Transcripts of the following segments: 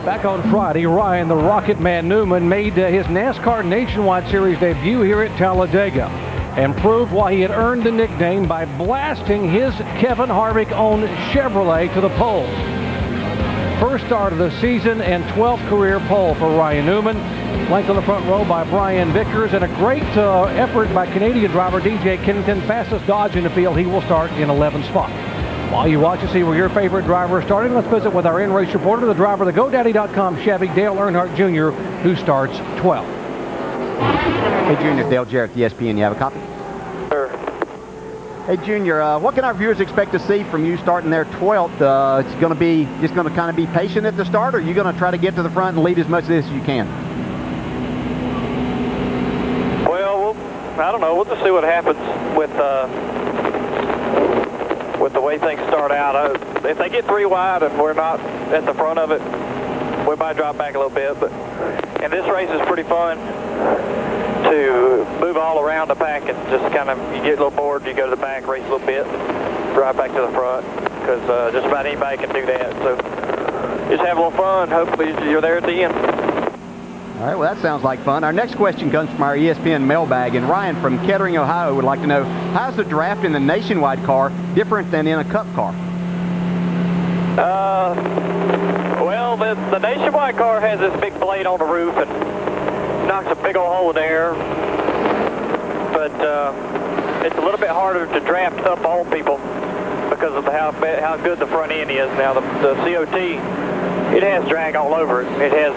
Back on Friday, Ryan the Rocket Man Newman made his NASCAR Nationwide Series debut here at Talladega and proved why he had earned the nickname by blasting his Kevin Harvick-owned Chevrolet to the pole. First start of the season and 12th career pole for Ryan Newman. Flanked on the front row by Brian Vickers, and a great effort by Canadian driver DJ Kennington, fastest Dodge in the field. He will start in 11th spot. While you watch and see where your favorite driver is starting, let's visit with our in-race reporter, the driver of the GoDaddy.com Chevy, Dale Earnhardt Jr., who starts 12th. Hey, Junior, Dale Jarrett, ESPN. You have a copy? Sure. Hey, Junior, what can our viewers expect to see from you starting there 12th? It's going to be just going to kind of be patient at the start, or are you going to try to get to the front and lead as much of this as you can? Well, I don't know. We'll just see what happens with the way things start out. If they get 3 wide and we're not at the front of it, we might drop back a little bit. And this race is pretty fun to move all around the pack and just kind of, you get a little bored, you go to the back, race a little bit, drive back to the front, because just about anybody can do that. So just have a little fun. Hopefully you're there at the end. All right, well, that sounds like fun. Our next question comes from our ESPN mailbag, and Ryan from Kettering, Ohio would like to know, how's the draft in the Nationwide car different than in a Cup car? Well, the Nationwide car has this big blade on the roof and knocks a big old hole in the air, but it's a little bit harder to draft up on people because of how good the front end is. Now, the COT, it has drag all over it. It has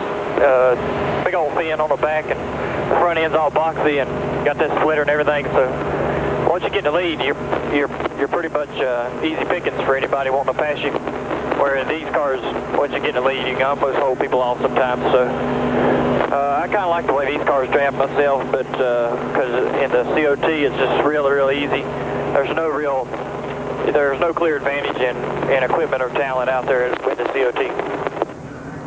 big old fin on the back, and the front end's all boxy and got this splitter and everything. So once you get in the lead, you're pretty much easy pickings for anybody wanting to pass you. Where in these cars, once you get in the lead, you can almost hold people off sometimes. So I kind of like the way these cars draft myself, but because in the COT, it's just really easy. There's no clear advantage in equipment or talent out there with the COT.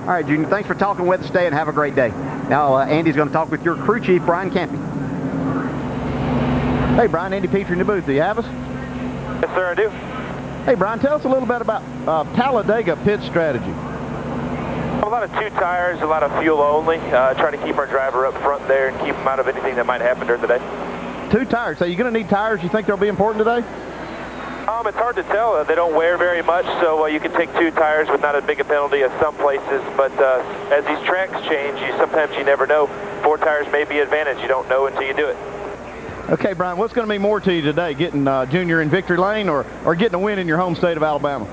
All right, Junior, thanks for talking with us today, and have a great day. Now, Andy's going to talk with your crew chief, Brian Campy. Hey, Brian, Andy Petrie in the booth. Do you have us? Yes, sir, I do. Hey, Brian, tell us a little bit about Talladega pit strategy. A lot of 2 tires, a lot of fuel only. Trying to keep our driver up front there and keep him out of anything that might happen during the day. 2 tires. So you're going to need tires. You think they'll be important today? It's hard to tell. They don't wear very much, so you can take 2 tires with not as big a penalty as some places. But as these tracks change, sometimes you never know. 4 tires may be an advantage. You don't know until you do it. Okay, Brian, what's going to mean more to you today, getting Junior in victory lane or getting a win in your home state of Alabama?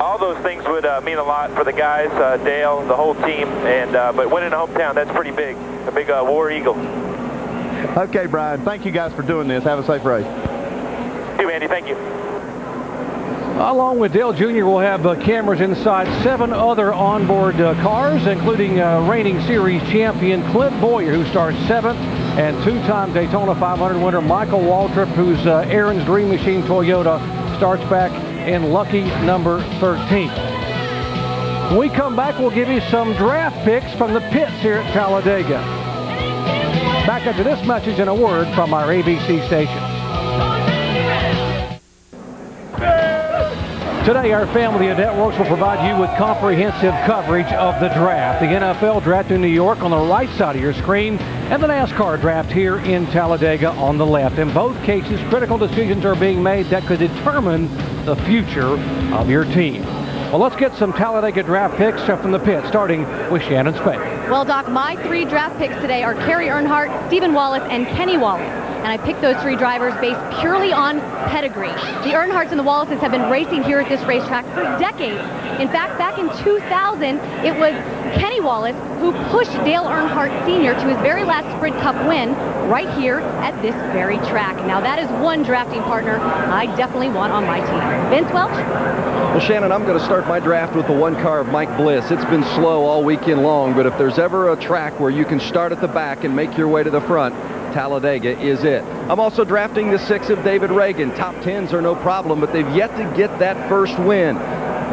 All those things would mean a lot for the guys, Dale, the whole team, and but winning a hometown, that's pretty big. A big war eagle. Okay, Brian, thank you guys for doing this. Have a safe race. You, Andy, thank you. Along with Dale Jr., we'll have cameras inside 7 other onboard cars, including reigning series champion Clint Boyer, who starts 7th, and 2-time Daytona 500 winner Michael Waltrip, whose Aaron's Dream Machine Toyota starts back in lucky number 13. When we come back, we'll give you some draft picks from the pits here at Talladega. Back after this message and a word from our ABC stations. Today, our family of networks will provide you with comprehensive coverage of the draft. The NFL draft in New York on the right side of your screen, and the NASCAR draft here in Talladega on the left. In both cases, critical decisions are being made that could determine the future of your team. Well, let's get some Talladega draft picks from the pit, starting with Shannon Spade. Well, Doc, my 3 draft picks today are Kerry Earnhardt, Stephen Wallace, and Kenny Wallace. And I picked those 3 drivers based purely on pedigree. The Earnhardts and the Wallaces have been racing here at this racetrack for decades. In fact, back in 2000, it was Kenny Wallace who pushed Dale Earnhardt Sr. to his very last Sprint Cup win right here at this very track. Now, that is one drafting partner I definitely want on my team. Vince Welch? Well, Shannon, I'm going to start my draft with the 1 car of Mike Bliss. It's been slow all weekend long, but if there's ever a track where you can start at the back and make your way to the front, Talladega is it. I'm also drafting the 6 of David Reagan. Top 10s are no problem, but they've yet to get that first win.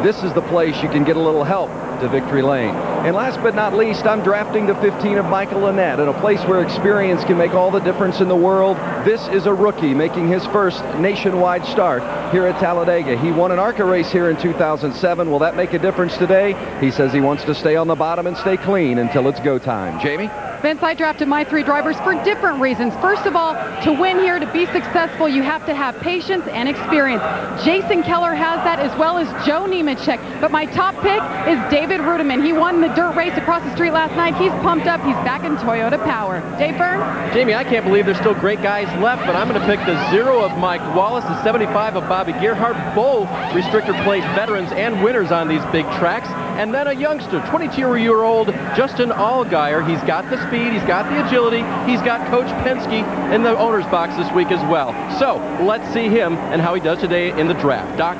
This is the place you can get a little help to victory lane. And last but not least, I'm drafting the 15 of Michael Annett. In a place where experience can make all the difference in the world, this is a rookie making his first nationwide start here at Talladega. He won an ARCA race here in 2007. Will that make a difference today? He says he wants to stay on the bottom and stay clean until it's go time. Jamie? Vince, I drafted my 3 drivers for different reasons. First of all, to win here, to be successful, you have to have patience and experience. Jason Keller has that, as well as Joe Nemechek. But my top pick is David Rudiman. He won the dirt race across the street last night. He's pumped up. He's back in Toyota power. Dave Byrne? Jamie, I can't believe there's still great guys left, but I'm going to pick the 0 of Mike Wallace, the 75 of Bobby Gerhart, both restrictor plate veterans and winners on these big tracks. And then a youngster, 22-year-old Justin Allgaier. He's got the speed, he's got the agility, he's got Coach Penske in the owner's box this week as well. So let's see him and how he does today in the draft. Doc?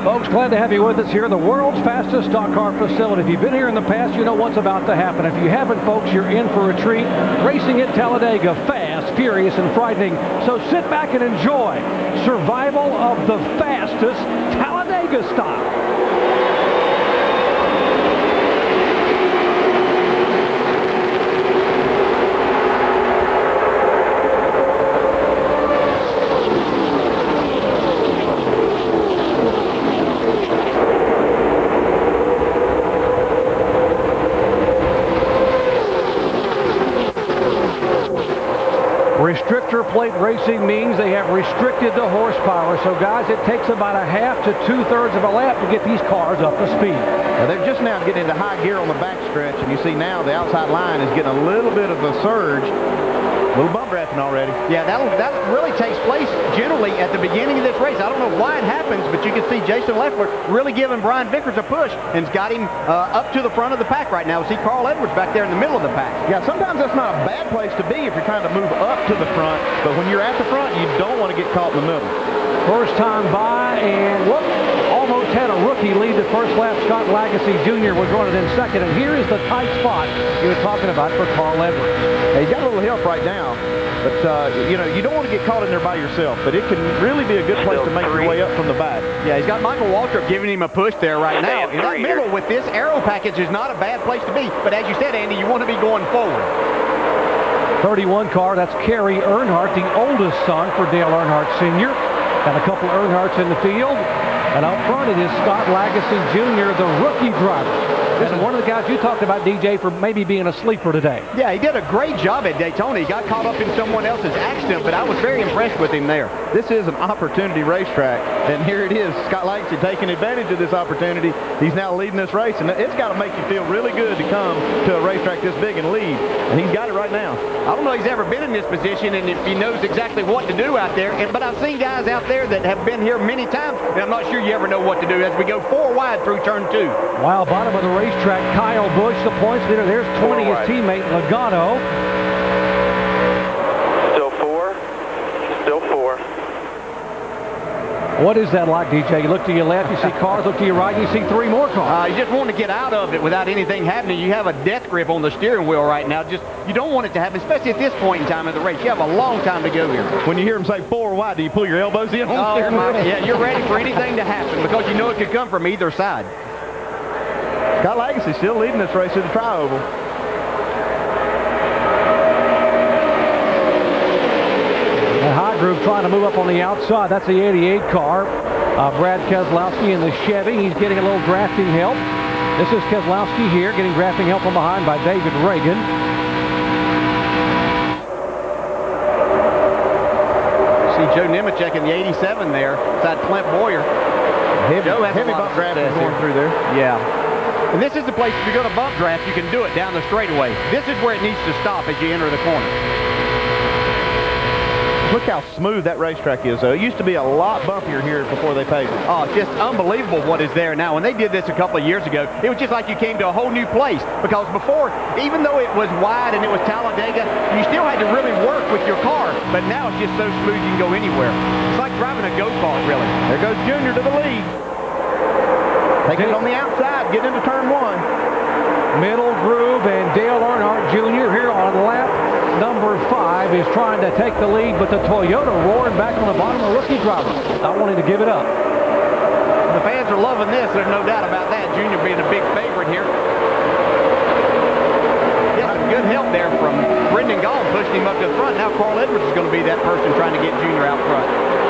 Folks, glad to have you with us here, the world's fastest stock car facility. If you've been here in the past, you know what's about to happen. If you haven't, folks, you're in for a treat. Racing at Talladega, fast, furious, and frightening. So sit back and enjoy survival of the fastest Talladega style. Restrictor plate racing means they have restricted the horsepower. So, guys, it takes about a half to 2/3 of a lap to get these cars up to speed. Now, they're just now getting into high gear on the back stretch, and you see now the outside line is getting a little bit of a surge. A little bump drafting already. Yeah, that really takes place generally at the beginning of this race. I don't know why it happens, but you can see Jason Leffler really giving Brian Vickers a push and's got him up to the front of the pack right now. See Carl Edwards back there in the middle of the pack. Yeah, sometimes that's not a bad place to be if you're trying to move up to the front, but when you're at the front, you don't want to get caught in the middle. First time by, and look, almost had a rookie lead the first lap. Scott Lagasse Jr. was running in second, and here is the tight spot you were talking about for Carl Edwards. He's got a little help right now, but you know, you don't want to get caught in there by yourself, but it can really be a good place to make your way up from the back. Yeah, he's got Michael Waltrip giving him a push there right now. In that middle with this aero package is not a bad place to be, but as you said, Andy, you want to be going forward. 31 car, that's Kerry Earnhardt, the oldest son for Dale Earnhardt Sr. Got a couple Earnhardts in the field. And out front it is Scott Lagasse Jr., the rookie driver. This is one of the guys you talked about, DJ, for maybe being a sleeper today. Yeah, he did a great job at Daytona. He got caught up in someone else's accident, but I was very impressed with him there. This is an opportunity racetrack, and here it is. Scott Lagasse taking advantage of this opportunity. He's now leading this race, and it's got to make you feel really good to come to a racetrack this big and lead, and he's got it right now. I don't know if he's ever been in this position and if he knows exactly what to do out there, but I've seen guys out there that have been here many times, and I'm not sure you ever know what to do as we go 4 wide through turn 2. While bottom of the racetrack, Kyle Busch, the points leader. There's 20, his teammate Logano. Still 4. Still 4. What is that like, DJ? You look to your left, you see cars. Look to your right, you see 3 more cars. You just want to get out of it without anything happening. You have a death grip on the steering wheel right now. You don't want it to happen, especially at this point in time of the race. You have a long time to go here. When you hear him say 4 wide, do you pull your elbows in on the steering wheel? Yeah, you're ready for anything to happen because you know it could come from either side. Scott Lagasse still leading this race to the tri-oval. The high group trying to move up on the outside. That's the 88 car. Brad Keselowski in the Chevy. He's getting a little drafting help. This is Keselowski here getting drafting help from behind by David Reagan. See Joe Nemechek in the 87 there, beside Clint Boyer. Heavy bump draft going through there. Yeah. And this is the place, if you're going to bump draft, you can do it down the straightaway. This is where it needs to stop as you enter the corner. Look how smooth that racetrack is, though. It used to be a lot bumpier here before they paved it. Oh, it's just unbelievable what is there now. When they did this a couple of years ago, it was just like you came to a whole new place. Because before, even though it was wide and it was Talladega, you still had to really work with your car. But now it's just so smooth you can go anywhere. It's like driving a go-kart, really. There goes Junior to the lead. Taking it on the outside, getting into turn 1. Middle groove, and Dale Earnhardt Jr. here on lap number 5 is trying to take the lead, but the Toyota roaring back on the bottom of rookie driver, not wanting to give it up. The fans are loving this. There's no doubt about that. Junior being a big favorite here. Yeah, some good help there from Brendan Gaul pushing him up to the front. Now Carl Edwards is going to be that person trying to get Junior out front.